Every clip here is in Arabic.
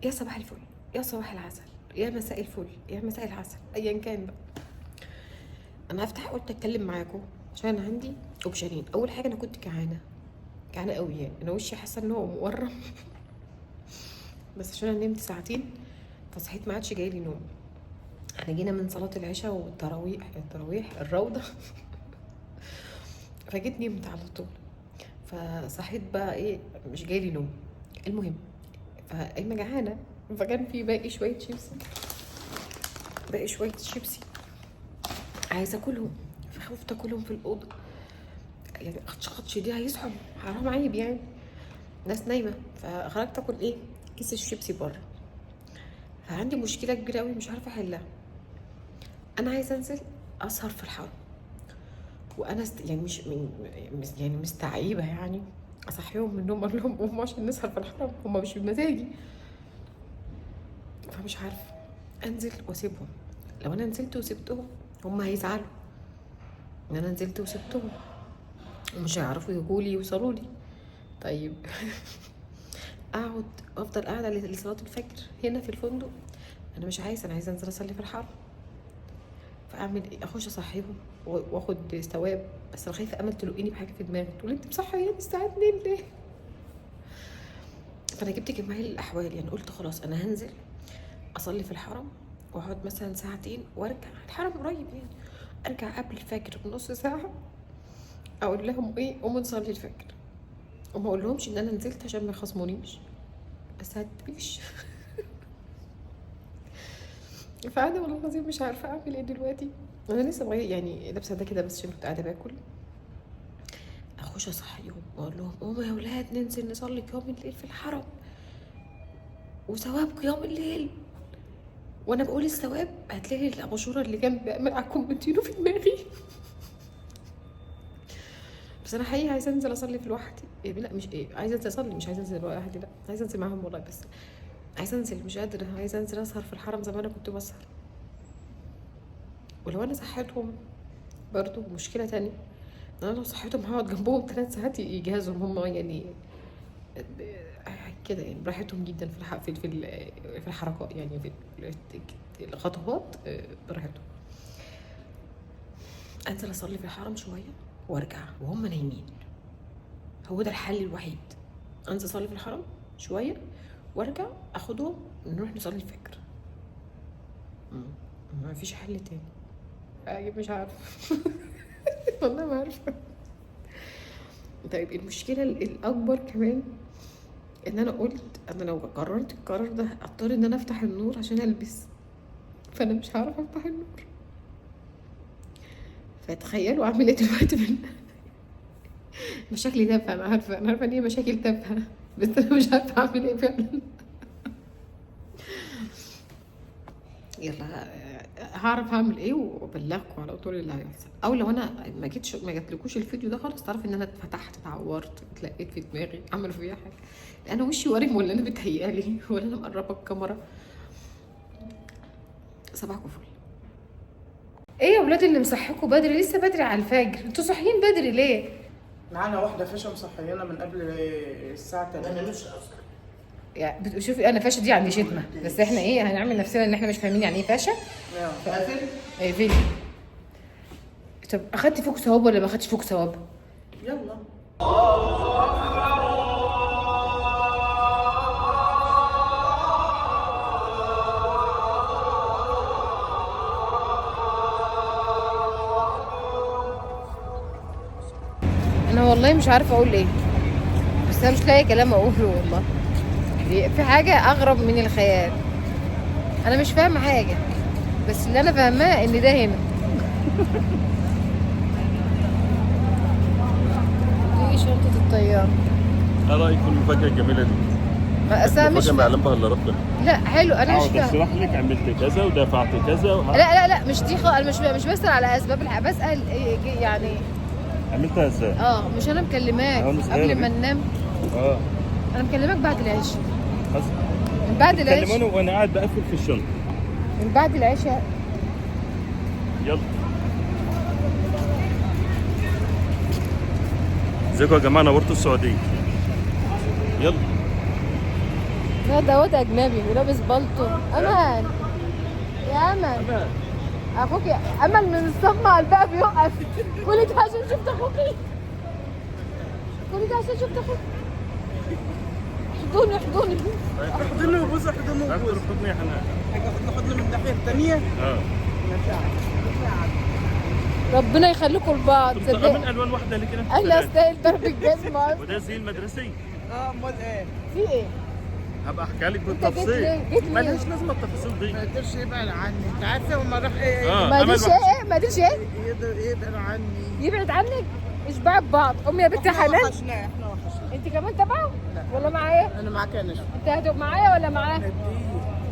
يا صباح الفل، يا صباح العسل، يا مساء الفل، يا مساء العسل، ايا كان بقى. انا هفتح قلت اتكلم معاكم عشان عندي اوبشنين. اول حاجه انا كنت جعانه، جعانه قوي، يعني انا وشي حاسه ان هو مورم بس عشان انا نمت ساعتين فصحيت ما عادش جاي لي نوم. احنا جينا من صلاه العشاء والتراويح الروضه فجيت نمت على طول. فصحيت بقى ايه، مش جاي لي نوم. المهم، فاما جعانه فكان في باقي شويه شيبسي، عايزه اكلهم، فخفت اكلهم في الاوضه. يعني خدش دي هيصحوا، حرام عيب يعني، ناس نايمه. فخرجت اكل ايه، كيس الشيبسي بره. فعندي مشكله كبيره قوي مش عارفه احلها. انا عايزه انزل اسهر في الحرم، وانا يعني مش من يعني مستعيبه يعني اصحيهم من النوم اقول لهم قوموا عشان نسهر في الحرم، هم مش بمزاجي. فمش عارفه انزل واسيبهم. لو انا نزلت وسبتهم هم هيزعلوا ان انا نزلت وسبتهم ومش هيعرفوا يجولي يوصلوا لي. طيب اقعد افضل قاعده لصلاه الفجر هنا في الفندق؟ انا مش عايزه، انا عايزه انزل اصلي في الحرم. فاعمل ايه؟ اخش اصحيهم واخد ثواب؟ بس انا خايفه امل تلقيني بحاجه في دماغي تقول انت مصحياني الساعه 2 ليه. فانا جبت جميع الاحوال، يعني قلت خلاص انا هنزل اصلي في الحرم واقعد مثلا ساعتين وارجع. الحرم قريب يعني، ارجع قبل الفجر بنص ساعه اقول لهم ايه قوموا نصلي الفجر، وما اقول لهمش ان انا نزلت عشان ما يخصمونيش. بس هتبيش فانا والله العظيم مش عارفه اعمل ايه دلوقتي. انا لسه بغير يعني لابسه ده كده بس عشان كنت قاعده باكل. اخش اصحيهم واقول لهم قوموا يا ولاد ننزل نصلي قيام الليل في الحرم وثواب قيام الليل. وانا بقول الثواب هتلاقي الاباجوره اللي جنبي اعمل على الكومنتينو في دماغي بس انا حقيقي عايزه انزل اصلي في لوحدي. إيه لا مش ايه، عايزه انزل اصلي، مش عايزه انزل لوحدي، لا عايزه انزل معاهم والله. بس عايزه انزل، مش قادره، عايزه انزل اسهر في الحرم زي ما انا كنت بسهر. ولو انا صحيتهم برضو مشكله تانية، انا لو صحيتهم هقعد جنبهم 3 ساعات يجهزهم هم يعني كده، يعني براحتهم جدا في في الحركات، يعني في الخطوات براحتهم. انزل اصلي في الحرم شويه وارجع وهم نايمين، هو ده الحل الوحيد. انزل اصلي في الحرم شويه وارجع اخدهم نروح نصلي الفجر. ما فيش حل تاني. مش عارفه والله ما عارفه. طيب المشكله الاكبر كمان ان انا قلت انا لو قررت القرار ده اضطر ان انا افتح النور عشان البس، فانا مش هعرف افتح النور. فتخيلوا اعمل ايه دلوقتي مشاكلي تافهه، انا عارفه ان هي مشاكل تافهه بس انا مش عارفه اعمل ايه فعلا. يلا هعرف هعمل ايه وابلغكم على طول اللي هيحصل. او لو انا ما جاتلكوش الفيديو ده خلاص تعرف ان انا اتفتحت اتعورت اتلقيت في دماغي عملوا فيها حاجه. انا وشي وارم ولا انا بتهيألي ولا انا مقربه الكاميرا. صباحكم فل. ايه يا ولاد اللي مصحيكوا بدري؟ لسه بدري على الفجر، انتوا صاحيين بدري ليه؟ معانا واحدة فاشة مصحيانا من قبل الساعة 3. يعني شوفي انا فاشة دي عندي شتمة، بس احنا ايه هنعمل نفسنا ان احنا مش فاهمين يعني ايه فاشة. ايه فين؟ طب اخدتي فوق ثواب ولا ما اخدتش فوق ثواب؟ يلا انا والله مش عارفه اقول ايه، بس انا مش لاقي كلام اقوله والله. في حاجه اغرب من الخيال، انا مش فاهمه حاجه، بس اللي انا فاهماه ان ده هنا دي شنطه الطياره. ايه رايك في المفاجاه الجميله دي؟ بس انا مش مفاجاه ما يعلم بها الا ربنا. لا حلو، انا مش اقعد فاهمه. اشرح لك عملت كذا ودفعت كذا لا مش دي انا مش بسأل على اسباب بسأل يعني عملتها ازاي؟ مش انا مكلماك قبل ما ننام. انا مكلماك بعد العشاء، من بعد العشاء كلموني وانا قاعد بقفل في الشنطه من بعد العشاء. يلا ازيكم يا جماعه، نورتوا السعوديه. يلا لا ده واد اجنبي ولابس بالطو. امل يا امل اخوك امل من الصدمه قلبها بيقف. كل ده عشان شفت اخوكي، كل ده عشان شفت اخوكي. احضني احضني حضني وبوس، حضني لا وبوس. ترفضني يا حنان. حاجه حضني من الناحيه الثانيه. اه ربنا يخليكم لبعض. من صدقني الوان واحده اللي كده انا استاهل ضرب الجزمه. وده زي المدرسي. امال ايه؟ في ايه؟ هبقى احكي لك جيت بالتفصيل. ليه؟ جيت ليه؟ مالهاش لازمه التفاصيل دي. ما قدرش يبعد عني، انت عارفه لما راح ما أمل ديش ايه؟ ما ديش ايه؟ يبعد عني. يبعد عنك؟ اشبع ببعض. امي يا بنت حنان وحشنا، احنا وحشنا. انت كمان تبعه ولا معايا؟ انا معاك يا نشا. انت هتبقى معايا ولا معاه؟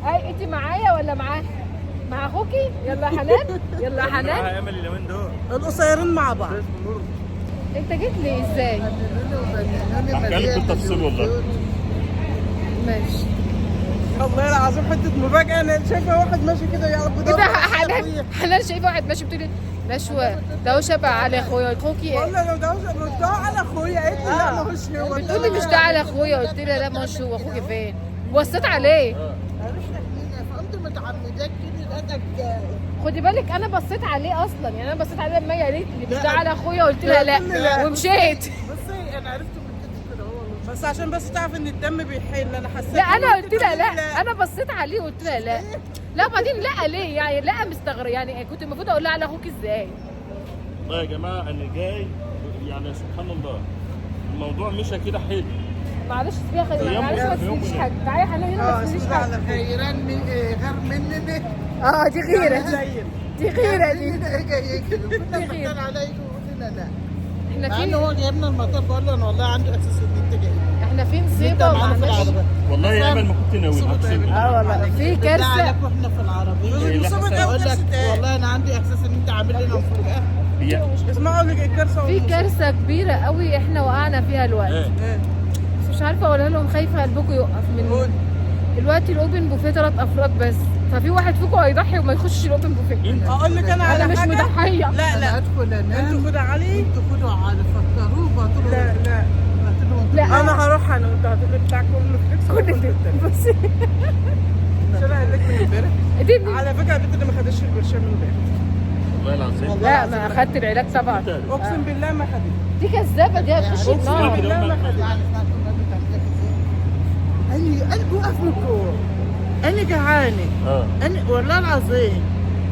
اي انت معايا ولا معاه؟ مع اخوكي؟ يلا يا حنان، يلا يا حنان. معاها امل اليومين دول. القصيرين مع بعض. انت جيت لي ازاي؟ احكي لك بالتفصيل والله. ماشي والله العظيم حته مفاجاه. انا شايفه واحد ماشي كده يا رب. كده حنان. حنان شايفه واحد ماشي بتقولي نشوى ده هو شبه على اخويا. اخوكي ايه؟ والله لو ده مش ده على اخويا. قالت لي لا مش هو. بتقولي مش ده على اخويا. قلت لها لا مش هو. اخوكي فين؟ بصيت عليه. فانت متعمدات كده ادك. خدي بالك انا بصيت عليه اصلا، يعني انا بصيت عليه لما هي قالت لي مش ده على اخويا. قلت لها لا ومشيت. بصي انا عرفت من كده هو بس عشان بس تعرف ان الدم بيحل. انا حسيت لا انا قلت لها لا. انا بصيت عليه وقلت لها لا. لا بعدين لا ليه يعني؟ لا مستغرب يعني. كنت المفروض اقول لها على اخوك ازاي؟ والله يا جماعه انا جاي يعني سبحان الله الموضوع مشى كده حلو. معلش فيها معلش ما تقوليش حاجه. تعالي يا حنان هنا ما تقوليش حاجه. خيران من غير مني. دي غيره. دي غيره دي. كنا فكرنا عليك وقلنا لا. احنا مع انه فين؟ هو جايبنا المطار بقول له انا والله عندي احساس ان انت جاي. احنا فين انت سيبه معانا في ومعناش. العربيه. والله يا امل ما كنت ناوي اقسم بالله. والله في بالله كارثه. عليك واحنا في العربيه. بقول لك والله انا عندي احساس ان انت عامل لنا مفاجاه. هي اسمعوا لك الكارثه. في كارثه كبيره قوي احنا وقعنا فيها الوقت. ايه بس مش عارفه اقولها لهم. خايفه قلبكم يقف من دلوقتي. الاوبن بوفيه 3 افراد بس، ففي واحد فيكم هيضحي وما يخشش الاوبن بوفيه. اقول لك انا على انا مش حاجه. مضحيه. لا لا ادخل انام. انتوا خدوا علي. انتوا خدوا علي فكروه بطلوا. لا لا لا انا هروح انا وانت هتقول بتاع كل كل ده بصي مش انا قايل لك من امبارح. اديني. على فكره البنت اللي ما خدتش البرشام من امبارح. والله العظيم. لا ما اخدت العلاج طبعا. اقسم بالله ما خدت. دي كذابه. دي هتخش النار. بالله ما خدت. انا قلبي وقف من الجوع. انا جعانه. انا والله العظيم.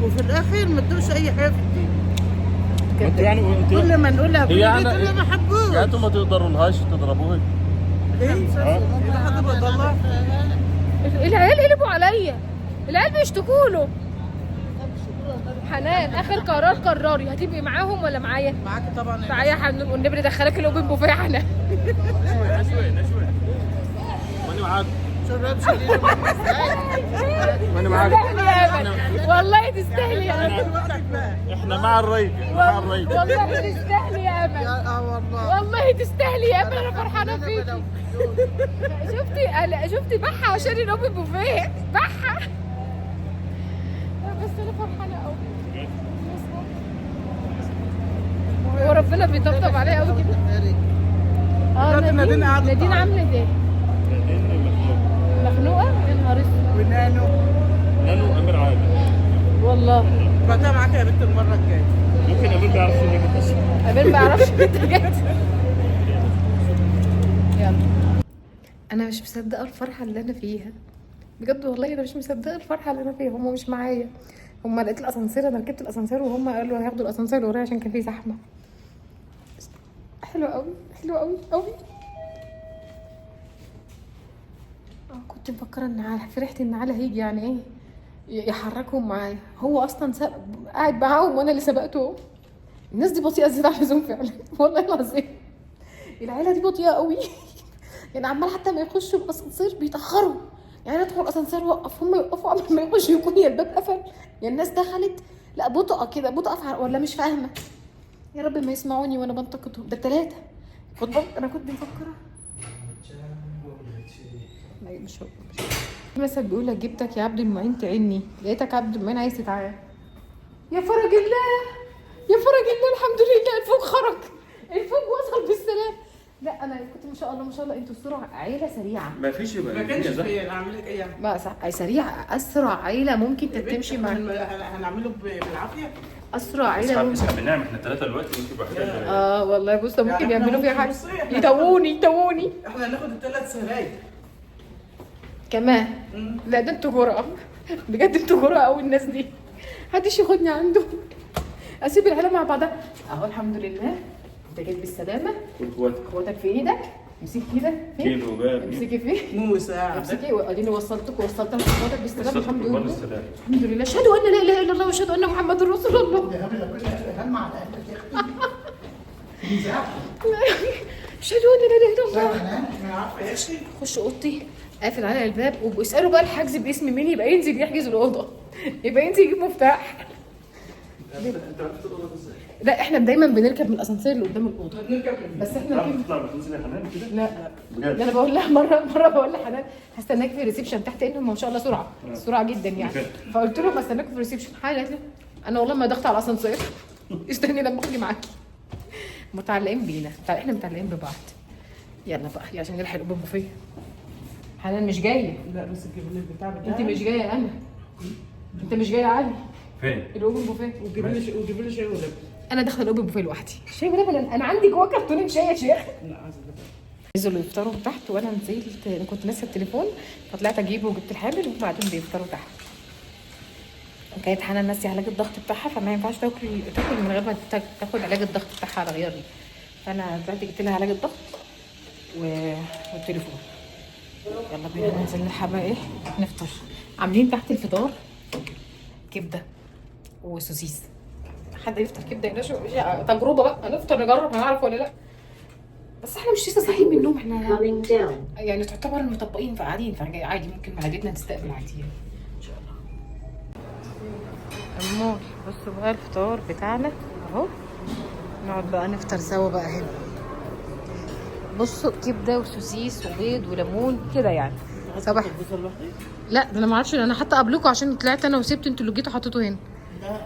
وفي الاخر ما تدوش اي حاجه في الدنيا. انت يعني كل ما نقولها هي تقول أنا- لي ما حبوش. يعني انتوا ما تقدروا لهاش تضربوها. ايه؟ اذا حد بيضلها. العيال قلبوا عليا. العيال بيشتكوا له. حنان اخر قراري هتبقي معاهم ولا معايا؟ معاكي طبعا. تعالي يا حنان والنبي ندخلك الاوبن بوفيه يا حنان. نشوي ماني معاك. شرب شديد. ماني معاك. تستاهلي يا امل. والله تستاهلي يا امل. احنا مع الريق. مع الريق. والله تستاهلي يا امل. والله. والله تستاهلي يا امل. انا فرحانه فيكي. شفتي بحه عشان الاوبن بوفيه. بحه. بس انا فرحانه قوي. هو ربنا بيطبطب عليا قوي كده. نادين عامله ايه؟ مخنوقه؟ يا نهار اسود. ونانو. نانو امير عادل. والله بعتها معاك يا بنت المره الجايه. ممكن امير ما يعرفش انك انت اصلا. امير ما يعرفش انت جيت. يلا. انا مش مصدقه الفرحه اللي انا فيها بجد. والله انا مش مصدقه الفرحه اللي انا فيها. هم مش معايا. هم لقيت الاسانسير. انا ركبت الاسانسير وهم قالوا هياخدوا الاسانسير ورايا عشان كان في زحمه. حلو قوي. حلو قوي قوي. كنت مفكره ان فرحت ان علي هيجي يعني ايه يحركهم معايا. هو اصلا قاعد معاهم وانا اللي سبقته. الناس دي بطيئه زياده عن اللزوم فعلا. والله العظيم العيله دي بطيئه قوي. يعني عمال حتى ما يخشوا الاسانسير بيتاخروا. يعني ادخل الاسانسير وقف هم يوقفوا قبل ما يخشوا يكون يا الباب قفل يا الناس دخلت. لا بطئه كده. بطئه ولا مش فاهمه. يا رب ما يسمعوني وانا بنتقدهم. ده 3. خد بالك انا كنت مفكره مش هو. مثل بيقول لك جبتك يا عبد المعين تعني. لقيتك عبد المعين عايز تتعاد. يا فرج الله. يا فرج الله. الحمد لله الفوق خرج. الفوق وصل بالسلام. لا انا كنت ما شاء الله ما شاء الله انتوا السرعه عيله سريعه. ما فيش ما بقى كانش الدنيا في اعمل لك ايه يعني؟ بقى صح سريعه، اسرع عيله ممكن تمشي مع هنعمله بالعافيه. اسرع عيله زحمه. ممكن. اسحب بنعم احنا 3 دلوقتي وانت لوحدك. والله بص ده ممكن يعني إحنا يعملوا فيها ممكن حاجه، بصي إحنا- يتووني احنا هناخد ال3 سراير كمان. لا ده انتوا جرأة بجد، انتوا جرأة قوي الناس دي، محدش ياخدني عنده. اسيب العيله مع بعضها اهو. الحمد لله انت جيت بالسلامه. اخواتك في ايدك، امسكي كده كيلو بقى. امسكي فيه، موسى امسكي واديني وصلت اخواتك بالسلامه. الحمد لله السلام. الحمد لله. اشهد ان لا اله الا الله واشهد ان محمد رسول الله. اشهد ان لا اله الا الله. انا عارفه يا شيخ. خش اوضتي قافل على الباب وبيسالوا بقى الحجز باسم مين، يبقى ينزل يحجز الاوضه، يبقى ينزل يجيب مفتاح. انت عرفت الاوضه ازاي؟ لا احنا دايما بنركب من الاسانسير اللي قدام الاوضه، بنركب بس احنا كده. بتطلع بتنزل يا حنان كده؟ لا بجد؟ ده انا بقول لها مره بقول لحنان هستناك في الريسبشن تحت، انهم ما شاء الله سرعه جدا يعني. فقلت لهم هستناكم في الريسبشن. قالت لي انا والله ما ضغط على الاسانسير استني لما اخدي معاكي. متعلقين بينا، احنا متعلقين ببعض. يلا بقى يا عشان نلحق الاوبن بوفيه. حنان مش جايه. لا بس تجيب لي البتاع بتاعك. انت مش جايه انا، انت مش جايه علي فين؟ الاوبن بوفيه. وتجيب لي شاي ولبن. انا داخله الاوبن بوفيه لوحدي. شاي ولبن؟ انا عندي جوه كرتونه شاي يا شيخ. لا عايز اللبن. نزلوا يفطروا تحت وانا نزلت، انا كنت ناسيه التليفون فطلعت اجيبه وجبت الحامل وهم قاعدين بيفطروا تحت. كانت حنان ناسيه علاج الضغط بتاعها، فما ينفعش تاكل من غير ما تاخد علاج الضغط بتاعها على غيري. فانا طلعت جبت لها علاج الضغط والتليفون. يلا بينا ننزل نلحق بقى ايه نفطر. عاملين تحت الفطار كبده وسوسيس. حد يفطر كبده يا شو تجربه بقى، هنفطر نجرب هنعرف ولا لا. بس احنا مش لسه صاحيين من النوم، احنا يعني تعتبر مطبقين فقاعدين فعادي ممكن معدتنا تستقبل عادي يعني. ان شاء الله. امور بصوا بقى الفطار بتاعنا اهو، نقعد بقى نفطر سوا بقى هنا. بصوا كبده وسوسيس وبيض وليمون كده يعني. صباح لا ده انا ما اعرفش، انا حتى قبلكم عشان طلعت انا وسبت انتوا اللي جيتوا حطيتوه هنا. لا لا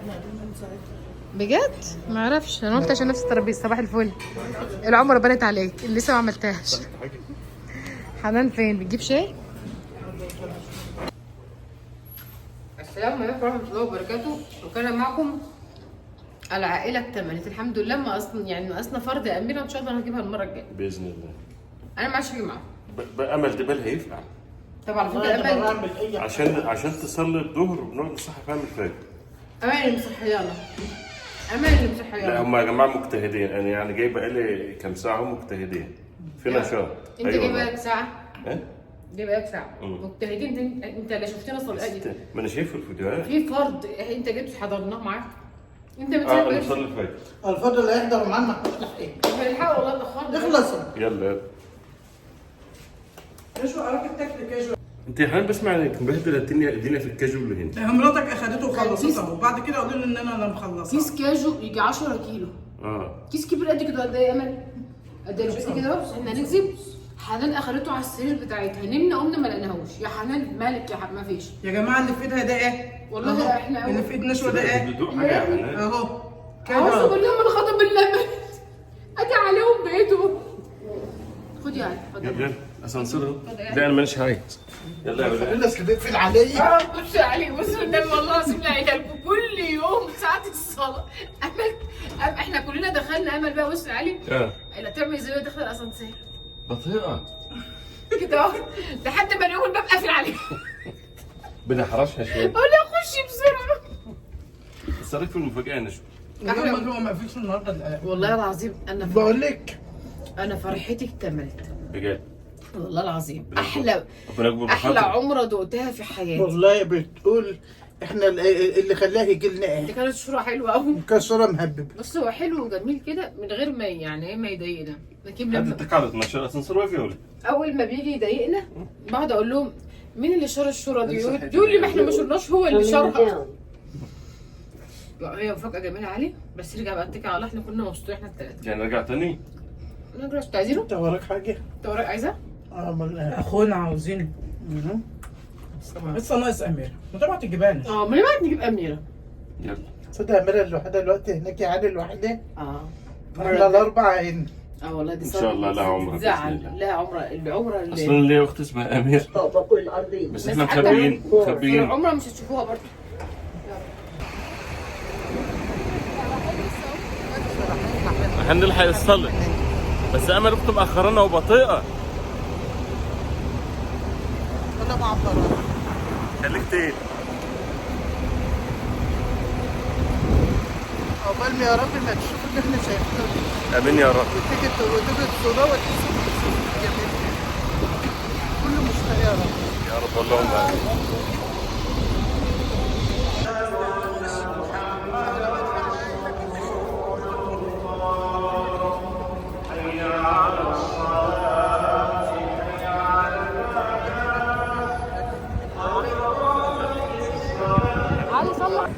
من ساعتها بجد ما اعرفش، انا قلت عشان نفس الترابيزه. صباح الفل، العمر بنت عليك اللي لسه ما عملتهاش. حنان فين بتجيب شاي؟ السلام عليكم ورحمه الله وبركاته. وكان معكم العائله اكتملت الحمد لله. ما اصلا يعني ناقصنا فرد اميره ان شاء الله هنجيبها المره الجايه باذن الله. انا ما عادش اجي معاهم. بامل دبال هينفع طبعا على فكره امل عشان تصلي الظهر بنقعد نصحى فيها من الفجر. امل اللي مصحيانا، امل اللي لا مصحيانا. هم يا جماعه مجتهدين، انا يعني جاي بقالي كام ساعه هم مجتهدين في نشاط. انت جاي بقالك ساعه؟ ايه؟ جاي بقالك ساعه مجتهدين. انت اللي شفتنا صلاه ما انا شايف الفيديوهات. في فرض انت جيت حضرناه معاك. انت انا بتسافر بصلي الفجر. الفضل اللي هيحضر معانا ما احناش لاحقين. بنحاول والله اتاخرنا. اخلصوا. يلا ايش وراك التكتيك كاجوال؟ انت يا حنان بسمع انك مبهدله الدنيا في الكاجوال اللي هنا. مراتك اخدته وخلصتها وبعد كده قالوا لي ان انا مخلصها. كيس كاجو يجي 10 كيلو. كيس كبير قد كده. قد ايه يا امل؟ قد ايه بس كده بقى احنا هنكذب. حنان اخدته على السرير بتاعتها، نمنا قمنا ما لقيناهوش. يا حنان مالك يا حنان؟ ما فيش يا جماعه اللي في ايدها ده ايه؟ والله أهو. احنا اللي في ايد نشوى ده ايه؟ بتدوق حاجه يا حنان. اهو اعوذ كده. بالله من غضب الله. ادي عليهم بيتهم. خد يا علي خد. يلا اسانسير اهو. لا انا ماليش عايز. يلا يا ولاد. الناس اللي بتقفل عليا. بص يا علي بص النبي والله العظيم لا يهلكوا كل يوم ساعة الصلاة. احنا كلنا دخلنا امل بقى. بص يا علي لا تعمل زي ما داخله الاسانسير بطيئه كده اهو لحد ما نقول الباب قافل عليه. بنحرشها شويه. اقول له خش بسرعه. الصريخ في المفاجاه نشوف. احنا ما فيش النهارده. والله العظيم انا بقول لك انا فرحتي اكتملت بجد والله العظيم. احلى ربنا يكبر احلى بخاطرك. عمره دقتها في حياتي. والله بتقول احنا اللي خلاه يجي لنا دي ايه؟ كانت صوره حلوه قوي. مكسره مهبب. بص هو حلو وجميل كده من غير ما يعني ايه ما يضايقنا. لكن انت لما تقعد ما شاء الله اسانسير واقف يا ولد. اول ما بيجي يضايقنا بقعد اقول لهم مين اللي شار الشورى دي؟ يقول لي ما احنا ما شرناش هو اللي شارها. هي مفاجاه جميله علي. بس رجع بقى اتكل على الله. احنا كنا مبسوطين احنا الثلاثه. يعني رجع تاني. نرجع انت عايزينه؟ انت وراك حاجه؟ انت وراك عايزه؟ اخونا عاوزينه. لسه ناقص اميره. ما طبعا تجيبها لنا. ما انا بعد نجيب اميره. يلا تصدق اميره لوحدها دلوقتي هناك يا علي لوحدها؟ اه احنا الاربعه هنا. اه والله دي إن شاء الله لها عمرة بإذن زعل. الله. لها عمره، العمره اللي اصلا ليا اخت اسمها امير بس احنا مخبيين مخبيين. العمره مش هتشوفوها برضه. هنلحق الصلاة بس امل اختي مأخرانا وبطيئة. ولا معبرات. خليك تقيل. عقبال ما يا رب ما تشوفوا اللي احنا شايفينه. امين يا رب. وتيجي تصوروا وتحسوا جميل. كله مشتاق يا رب. يا رب اللهم امين. علي صلح.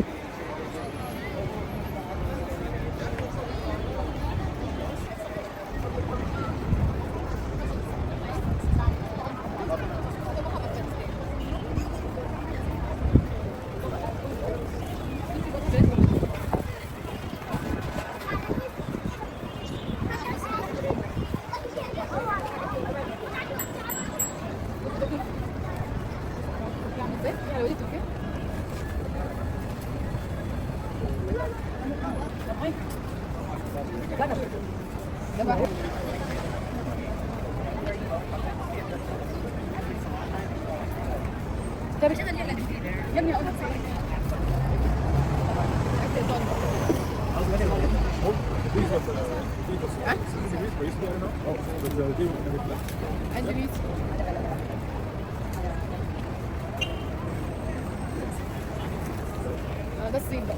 ده الصين بقى.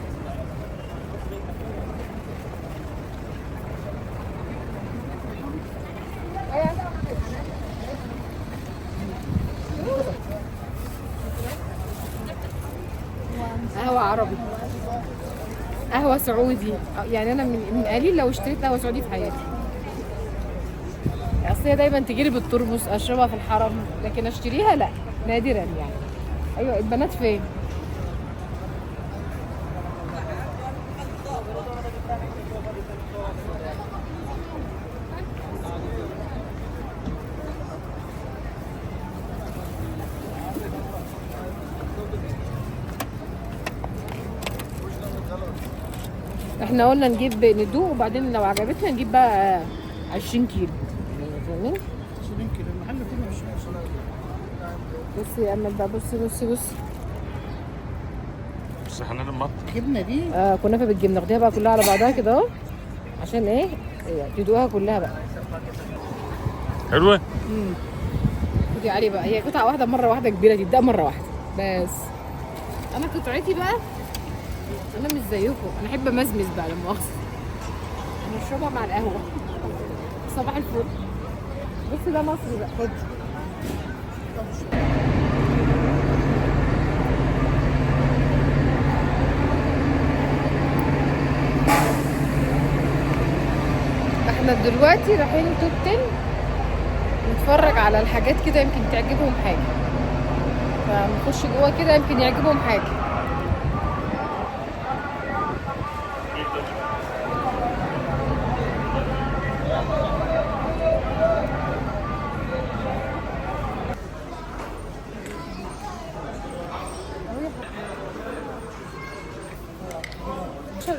قهوة عربي، قهوة سعودي. يعني أنا من قليل لو اشتريت قهوة سعودي في حياتي. أصل هي دايما تجيلي بالترمس أشربها في الحرم، لكن أشتريها لا، نادرا يعني. أيوة البنات فين؟ احنا قلنا نجيب ندوق وبعدين لو عجبتنا نجيب بقى 20 كيلو. فاهمين؟ 20 كيلو المحل كله مش بصي يا امل بقى، بصي بس حنان المط. الجبنه دي كنافه بالجبنه. ناخديها بقى كلها على بعضها كده اهو عشان ايه تدوقها كلها بقى. حلوة؟ خدي علي بقى، هي قطعه واحده مره واحده كبيره تبدا مره واحده بس. انا قطعتي بقى انا مش زيكم، انا احب امزمز بقى لما اخذ. انا اشربها مع القهوه. صباح الفل. بصي ده مصري بقى. خد. احنا دلوقتي رايحين توب 10 نتفرج على الحاجات كده يمكن تعجبهم حاجه، فنخش جوه كده يمكن يعجبهم حاجه.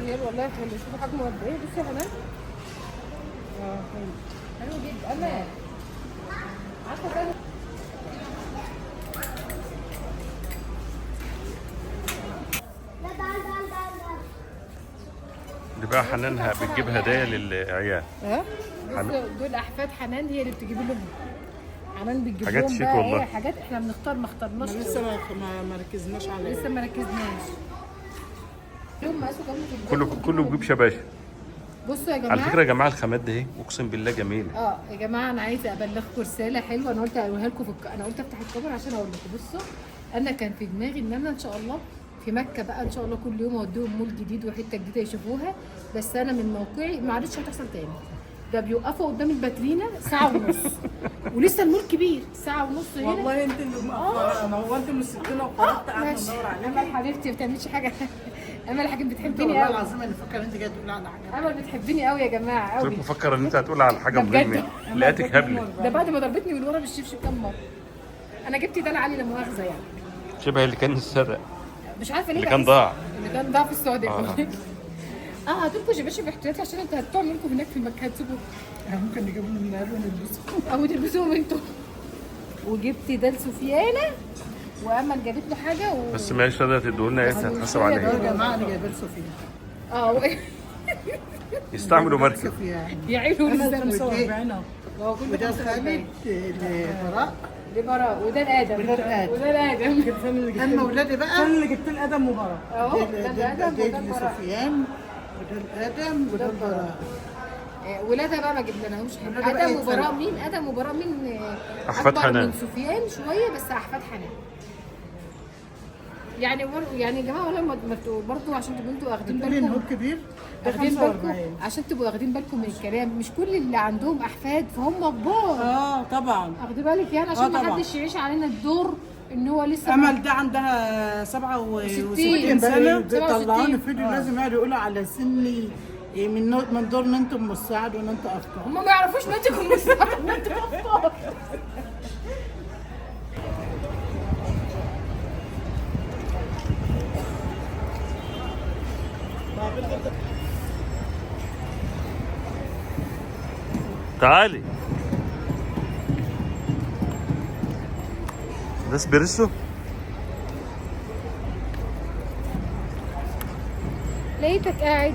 ريال والله حلو. شوفوا حجمه قد ايه. بصي يا حنان. حلو، حلو جدا. انا عارفه كده. دي بقى حنانها بتجيب هدايا للعيال. بص دول احفاد حنان، هي اللي بتجيب لهم. حنان بتجيب حاجات لهم شيك بقى والله. ايه حاجات احنا بنختار ما اخترناش. لسه ما ركزناش عليها. لسه ما ركزناش. يوم مقاسه كام كله بيجيب شباشب. بصوا يا جماعه، على فكره يا جماعه الخامات دي اهي اقسم بالله جميله. يا جماعه انا عايزه ابلغكم رساله حلوه. انا قلت اقولها لكم انا قلت افتح الكاميرا عشان اقول لكم. بصوا انا كان في دماغي ان انا ان شاء الله في مكه بقى ان شاء الله كل يوم اوديهم مول جديد وحته جديده يشوفوها. بس انا من موقعي ما عادتش هتحصل تاني. ده بيوقفوا قدام الباترينا ساعه ونص ولسه المول كبير. ساعه ونص هنا. والله انت اللي مقفره. انا هو انت مسكتنا وخرجت قعدنا ندور عليها. امل حبيبتي ما بتعملش حاجه. امل حاجه انت بتحبني والله قوي. العظيم انا فاكره انت جايه تقولي على حاجه. امل بتحبني قوي يا جماعه قوي. كنت مفكر ان انت هتقول على حاجه ده بجد. مهمه، لقيتك هبله. ده بعد ما ضربتني من ورا بالشبشب كام مره. انا جبت ده لعلي لا مؤاخذه يعني. شبه اللي كان اتسرق، مش عارفه ليه اللي كان بحس- ضاع. اللي كان ضاع في السعوديه. آه. هاتولكوا شباشب احتياطي عشان انتوا هتقعوا منكم هناك في المكان هتسيبوا ممكن نجيب لهم النهار ونلبسهم. او تلبسوهم انتوا. وجبت ده لسفيانه وامل جابت له حاجه بس ماشي ده تدوا لنا ايه هتحاسب يا عليها. جماعه انا جايبه لسفيان. يستعملوا مركب. سفيان. يعينوا انا للزمن. 45 اهو. هو كله وده 45. خالد لبراء. دي براء وده الادم. وده الآدم. وده الادم. اما ولادي بقى انا اللي جبت الادم وبراء. اهو ده ده الادم وده البراء. لسفيان وده الادم وده البراء. ولادها بقى ما جبناهمش ولادها حاجه. بقى ادم وبراء يتفرقوا. مين؟ ادم وبراء مين؟ أحفاد أكبر حنان. من سفيان شويه بس احفاد حنان. يعني يعني يا جماعه والله ما برضه عشان تبقوا انتوا واخدين بتقولي ان هو بالكم. كبير. ده واخدين بالكم 45. عشان تبقوا واخدين بالكم من الكلام. مش كل اللي عندهم احفاد فهم كبار. اه طبعا. واخدي بالك يعني عشان ما طبعا. حدش يعيش علينا الدور ان هو لسه امل ده عندها 67 60 سنه. بيطلعوني فيديو لازم يقعدوا يقولوا على سني من دور ان انتم مساعد وان انتم افكار. هم ما يعرفوش ان انت كنت مستعد ان انت كبار. تعالي. ده اسبريسو. لقيتك قاعد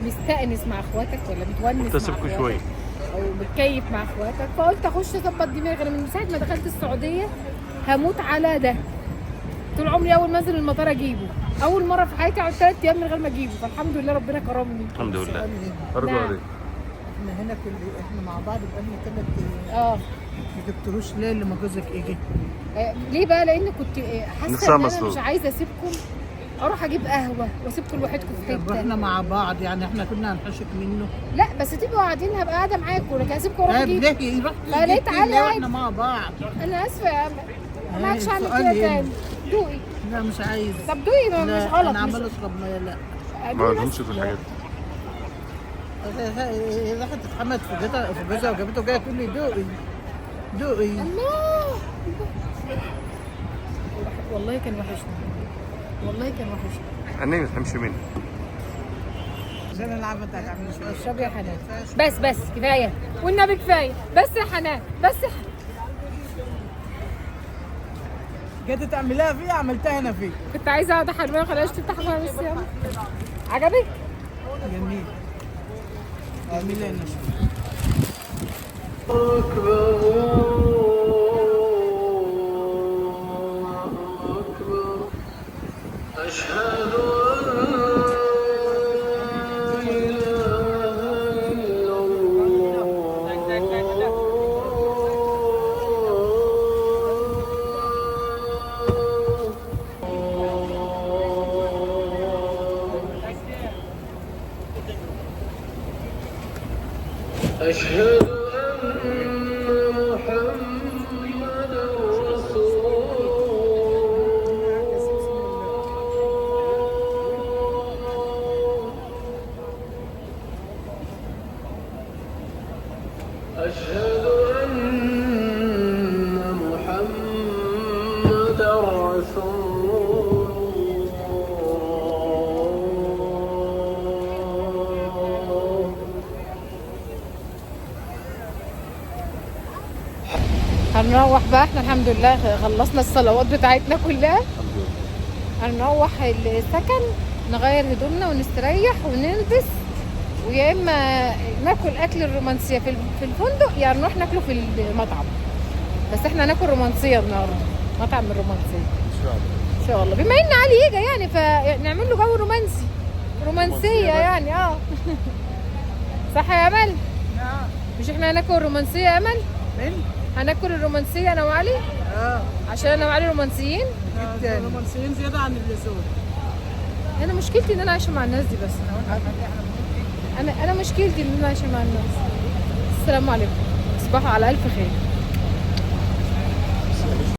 مستأنس مع اخواتك ولا متونس مع تسيبكوا اخواتك شويه. او متكيف مع اخواتك فقلت اخش اظبط دماغي. انا من ساعه ما دخلت السعوديه هموت على ده. طول عمري اول ما انزل المطار اجيبه. اول مره في حياتي اقعد 3 ايام من غير ما اجيبه فالحمد لله ربنا كرمني. الحمد لله. برضه نعم. عليك. احنا هنا احنا مع بعض بقالنا 3 ايام. ما جبتلوش ليه لما جوزك يجي؟ ليه بقى؟ لان كنت حاسه نفسها ان انا مسلوق. مش عايزه اسيبكم اروح اجيب قهوه واسيبكم لوحدكم في طب حته. احنا مع بعض يعني احنا كنا هنحشك منه. لا بس تبقوا قاعدين هبقى قاعده معاكم لكن اسيبكم اروح طيب اجيب. ليه رحت خليت جبت على ليه عادي. واحنا مع بعض؟ انا اسفه يا امل ما عادش اعمل سؤال كده هنا. تاني. دوقي. لا مش عايز. طب دوقي ما لا، مش غلط. انا مش عمال اشرب ميه. لا ما لهمش في الحاجات دي. راحت اتحمد في جوزها وجابته جايه تقول لي دوقي دوقي. الله. والله كان وحشني. والله كان وحشني. عيني ما تمشي مني. عشان العبة هتعمل شويه. اشرب يا حنان. بس كفايه والنبي كفايه. بس يا حنان بس يا حنان. جيت تعملها فيها عملتها هنا فيك. كنت عايزه اقعد حلوه خلاص تفتح بقى بس يلا. عجبك؟ جميل. جميل هنا. أشهد أن لا إله إلا الله أشهد أن محمدا رسول أشهد أن محمدا رسول الله. هنروح بقى احنا الحمد لله خلصنا الصلوات بتاعتنا كلها. هنروح السكن نغير هدومنا ونستريح ونلبس ويا اما ناكل اكل الرومانسيه في الفندق يا نروح ناكله في المطعم. بس احنا هناكل رومانسيه النهارده. مطعم الرومانسيه ان شاء الله بما ان علي يجي يعني فنعمل له جو رومانسيه يعني صح يا امل؟ نعم. مش احنا هناكل رومانسيه يا امل؟ فين؟ هناكل الرومانسيه انا وعلي عشان انا وعلي رومانسيين. رومانسيين زياده عن اللزوم. انا مشكلتي ان انا عايشه مع الناس دي بس. انا مشكلتي ان انا عايشه مع الناس. السلام عليكم. تصبحوا على الف خير.